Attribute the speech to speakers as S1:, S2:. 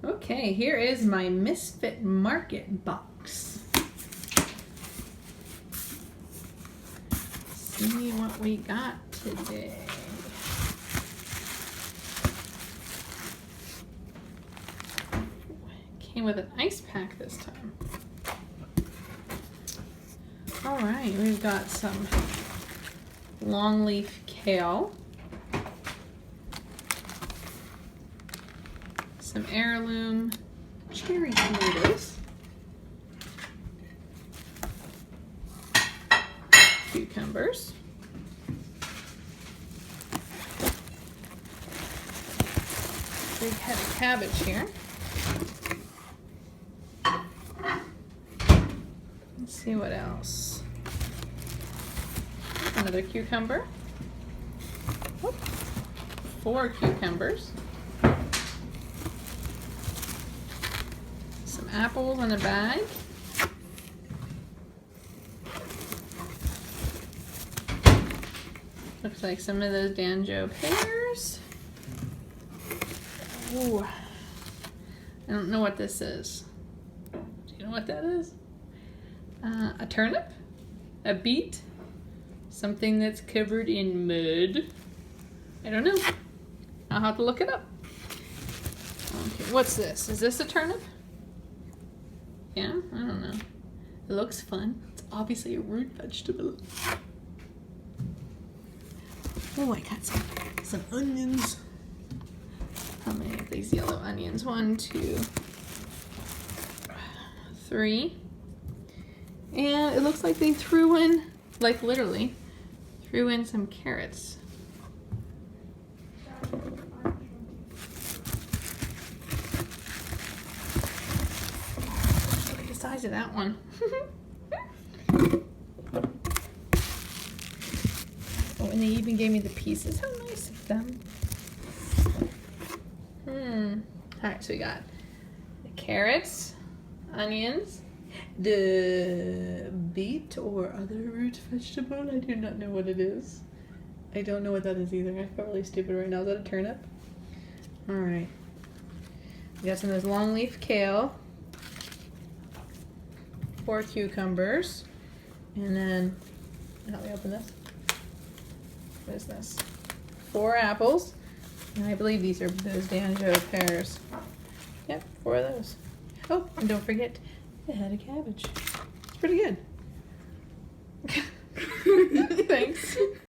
S1: Okay, here is my Misfit Market box. See what we got today. Came with an ice pack this time. All right, we've got some longleaf kale, some heirloom cherry tomatoes, cucumbers, big head of cabbage here. Let's see what else. Another cucumber. Whoop. 4 cucumbers. Some apples in a bag. Looks like some of those Danjo pears. Ooh. I don't know what this is. Do you know what that is? A turnip? A beet? Something that's covered in mud? I don't know. I'll have to look it up. Okay, what's this? Is this a turnip? Yeah, I don't know. It looks fun. It's obviously a root vegetable. Oh, I got some onions. How many of these yellow onions? 1, 2, 3. And it looks like they threw in, like literally, threw in some carrots. Look at the size of that one. Oh, and they even gave me the pieces. How nice of them. Alright, so we got the carrots, onions, the beet or other root vegetable. I do not know what it is. I don't know what that is either. I feel really stupid right now. Is that a turnip? Alright. We got some of this longleaf kale, 4 cucumbers, and then, help me open this. What is this? 4 apples, and I believe these are those Danjo pears. Yep, 4 of those. Oh, and don't forget the head of cabbage. It's pretty good. Thanks.